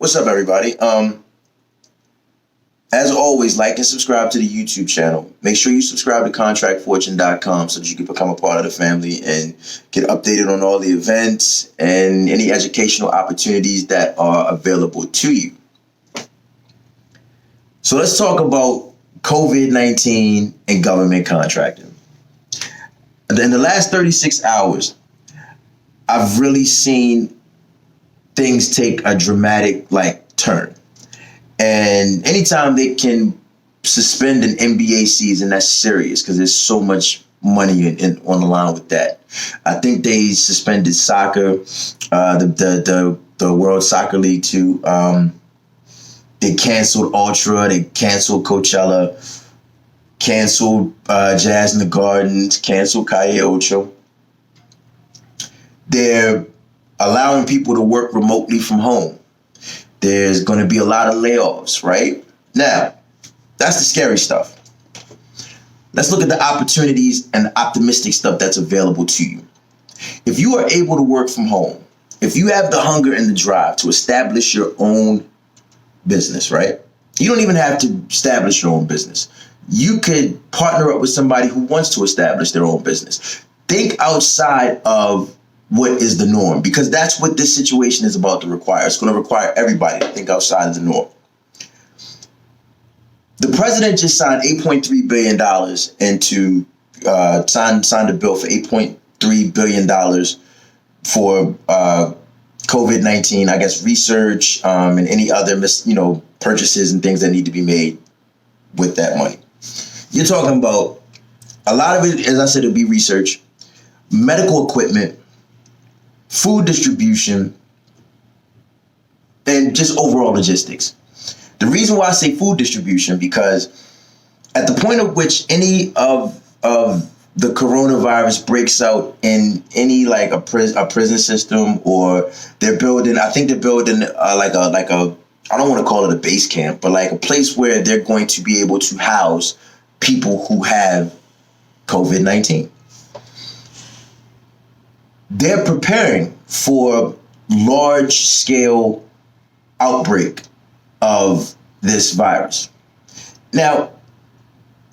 What's up, everybody? As always, like and subscribe to the YouTube channel. Make sure you subscribe to contractfortune.com so that you can become a part of the family and get updated on all the events and any educational opportunities that are available to you. So let's talk about COVID-19 and government contracting. In the last 36 hours, I've really seen things take a dramatic turn. And anytime they can suspend an NBA season, that's serious because there's so much money on the line with that. I think they suspended soccer, the World Soccer League too. They canceled Ultra, they canceled Coachella, canceled Jazz in the Gardens, canceled Calle Ocho. They're allowing people to work remotely from home. There's going to be a lot of layoffs, right? Now, that's the scary stuff. Let's look at the opportunities and the optimistic stuff that's available to you. If you are able to work from home, if you have the hunger and the drive to establish your own business, right? You don't even have to establish your own business. You could partner up with somebody who wants to establish their own business. Think outside of what is the norm, because that's what this situation is about to require. It's going to require everybody to think outside of the norm. The president just signed $8.3 billion into signed a bill for $8.3 billion for COVID-19, I guess, research and any other purchases and things that need to be made with that money. You're talking about a lot of it, as I said, it'll be research, medical equipment, food distribution, and just overall logistics. The reason why I say food distribution, because at the point at which any of the coronavirus breaks out in any a prison system, or they're building, I think they're building I don't want to call it a base camp, but a place where they're going to be able to house people who have COVID-19. They're preparing for large-scale outbreak of this virus. Now,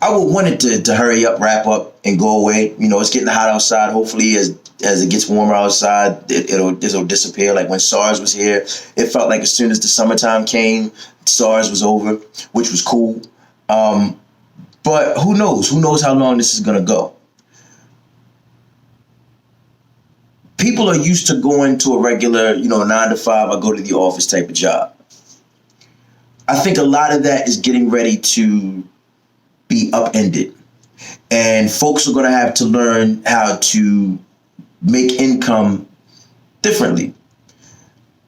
I would want it to hurry up, wrap up, and go away. It's getting hot outside. Hopefully, as it gets warmer outside, it'll disappear. Like when SARS was here, it felt like as soon as the summertime came, SARS was over, which was cool. But who knows? Who knows how long this is going to go? People are used to going to a regular, 9 to 5, I go to the office type of job. I think a lot of that is getting ready to be upended. And folks are going to have to learn how to make income differently.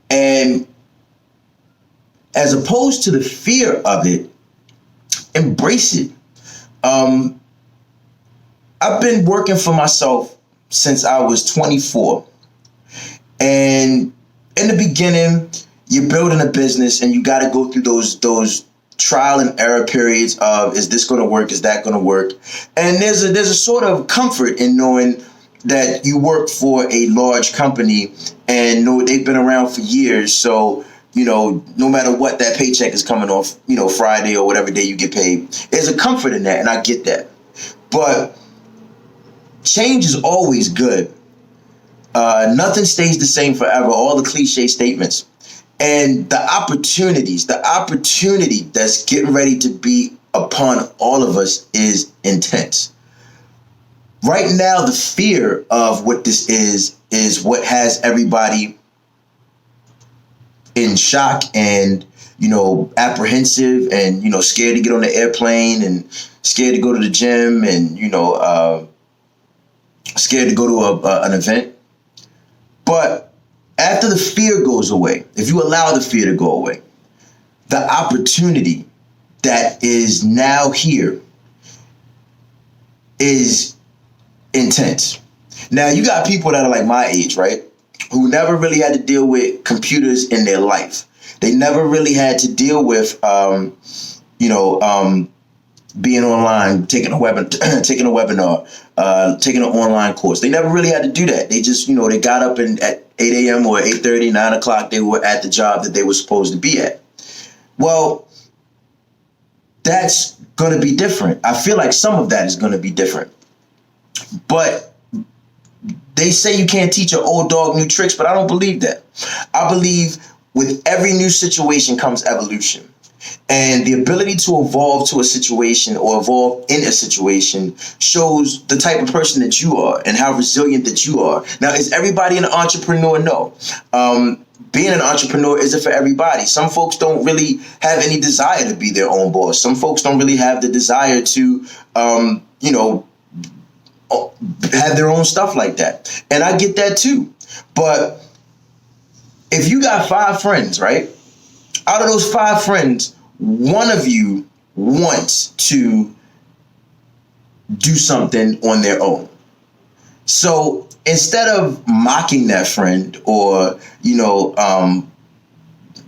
And as opposed to the fear of it, embrace it. I've been working for myself since I was 24. And in the beginning, you're building a business and you got to go through those trial and error periods of, is this going to work? Is that going to work? And there's a sort of comfort in knowing that you work for a large company and know they've been around for years. So, no matter what, that paycheck is coming off, Friday or whatever day you get paid. There's a comfort in that, and I get that. But change is always good. Nothing stays the same forever. All the cliche statements. And the opportunity that's getting ready to be upon all of us is intense. Right now, the fear of what this is what has everybody in shock and, apprehensive and, scared to get on the airplane and scared to go to the gym and, scared to go to an event. But after the fear goes away, if you allow the fear to go away, the opportunity that is now here is intense. Now, you got people that are like my age, right? Who never really had to deal with computers in their life. They never really had to deal with, being online, taking a taking a webinar, taking an online course. They never really had to do that. They just, they got up and at 8 a.m. or 8:30, 9 o'clock, they were at the job that they were supposed to be at. Well, that's going to be different. I feel like some of that is going to be different. But they say you can't teach an old dog new tricks, but I don't believe that. I believe with every new situation comes evolution. And the ability to evolve to a situation or evolve in a situation shows the type of person that you are and how resilient that you are. Now, is everybody an entrepreneur? No. Being an entrepreneur isn't for everybody. Some folks don't really have any desire to be their own boss. Some folks don't really have the desire to, have their own stuff like that. And I get that too. But if you got 5 friends, right? Out of those 5 friends, one of you wants to do something on their own. So instead of mocking that friend or,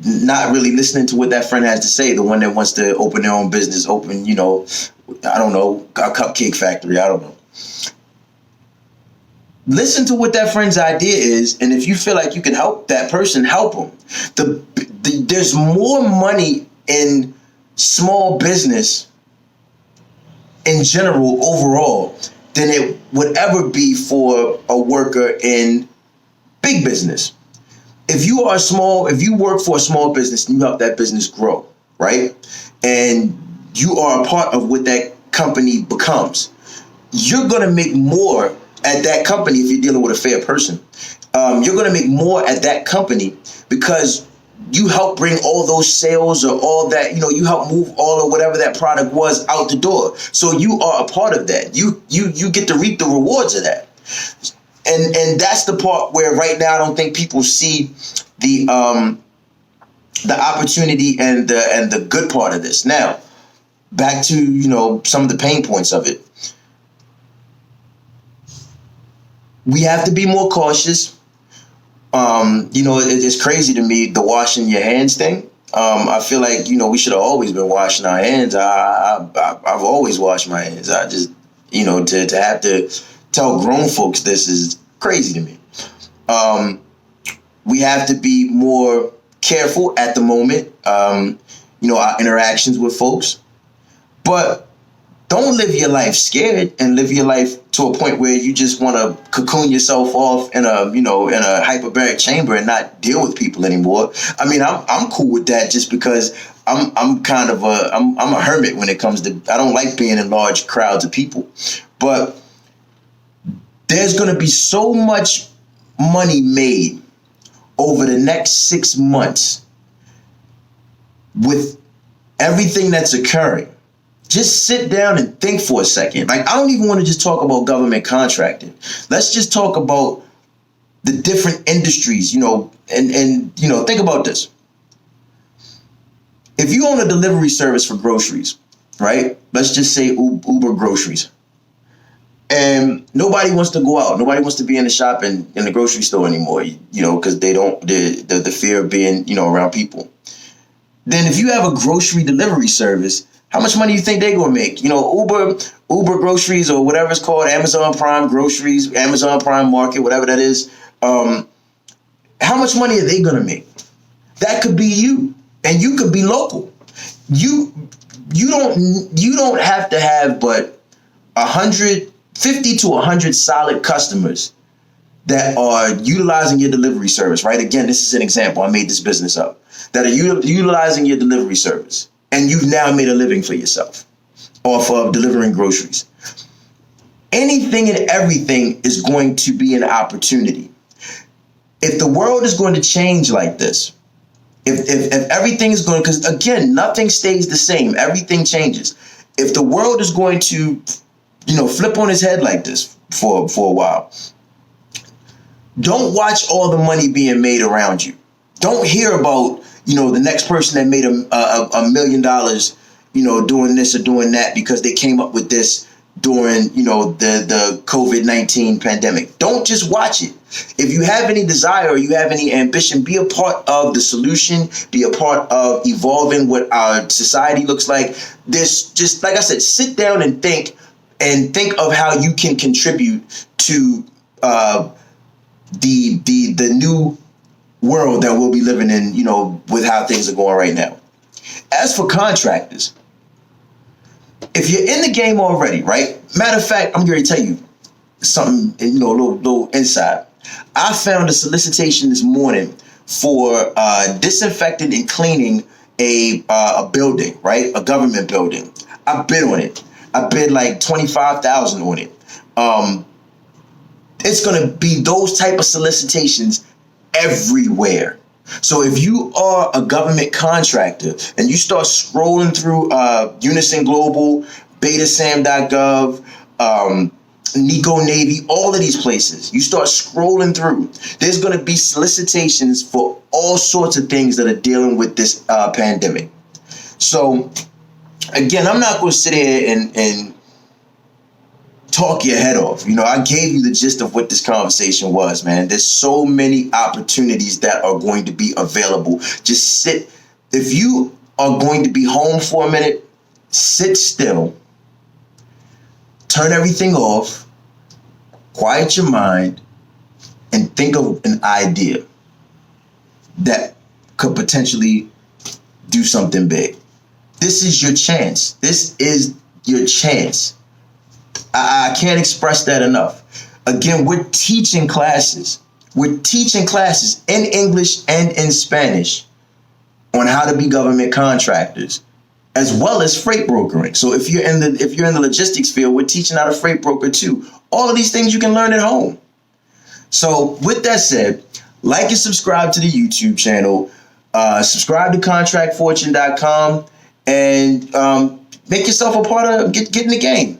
not really listening to what that friend has to say, the one that wants to open their own business, a cupcake factory, I don't know. Listen to what that friend's idea is, and if you feel like you can help that person, help them. There's more money in small business in general overall than it would ever be for a worker in big business. If you work for a small business and you help that business grow, right? And you are a part of what that company becomes, you're going to make more at that company if you're dealing with a fair person. You're going to make more at that company because you help bring all those sales or all that, you help move all of whatever that product was out the door. So you are a part of that. You get to reap the rewards of that. And that's the part where right now I don't think people see the opportunity and the good part of this. Now, back to, some of the pain points of it. We have to be more cautious. It's crazy to me, the washing your hands thing. I feel like, we should have always been washing our hands. I've always washed my hands. I just, to have to tell grown folks this is crazy to me. We have to be more careful at the moment, our interactions with folks. But don't live your life scared and live your life to a point where you just want to cocoon yourself off in a hyperbaric chamber and not deal with people anymore. I mean, I'm cool with that just because I'm kind of I'm a hermit when it comes to, I don't like being in large crowds of people. But there's going to be so much money made over the next 6 months with everything that's occurring. Just sit down and think for a second. Like, I don't even want to just talk about government contracting. Let's just talk about the different industries, and think about this. If you own a delivery service for groceries, right? Let's just say Uber groceries. And nobody wants to go out. Nobody wants to be in the shop and in the grocery store anymore, because the fear of being, around people. Then if you have a grocery delivery service, how much money do you think they're going to make? Uber groceries or whatever it's called, Amazon Prime groceries, Amazon Prime Market, whatever that is. How much money are they going to make? That could be you, and you could be local. You don't have to have but 50 to 100 solid customers that are utilizing your delivery service, right? Again, this is an example. I made this business up. That are utilizing your delivery service. And you've now made a living for yourself off of delivering groceries. Anything and everything is going to be an opportunity. If the world is going to change like this, if everything is going, because again, nothing stays the same. Everything changes. If the world is going to, flip on its head like this for a while, don't watch all the money being made around you. Don't hear about the next person that made $1 million, doing this or doing that because they came up with this during, the COVID-19 pandemic. Don't just watch it. If you have any desire or you have any ambition, be a part of the solution, be a part of evolving what our society looks like. This, just like I said, sit down and think of how you can contribute to the new world that we'll be living in, with how things are going right now. As for contractors, if you're in the game already, right? Matter of fact, I'm going to tell you something, a little inside. I found a solicitation this morning for disinfecting and cleaning a building, right? A government building. I bid on it. I bid like $25,000 on it. It's going to be those type of solicitations everywhere. So if you are a government contractor and you start scrolling through Unison Global, betasam.gov, Nico Navy, all of these places, you start scrolling through, there's going to be solicitations for all sorts of things that are dealing with this pandemic. So again, I'm not going to sit here and talk your head off. I gave you the gist of what this conversation was, man. There's so many opportunities that are going to be available. Just sit. If you are going to be home for a minute, sit still, turn everything off, quiet your mind, and think of an idea that could potentially do something big. This is your chance. This is your chance. I can't express that enough. Again, we're teaching classes. We're teaching classes in English and in Spanish on how to be government contractors, as well as freight brokering. So if you're in the logistics field, we're teaching how to freight broker too. All of these things you can learn at home. So with that said, like and subscribe to the YouTube channel. Subscribe to contractfortune.com and make yourself a part of get in the game.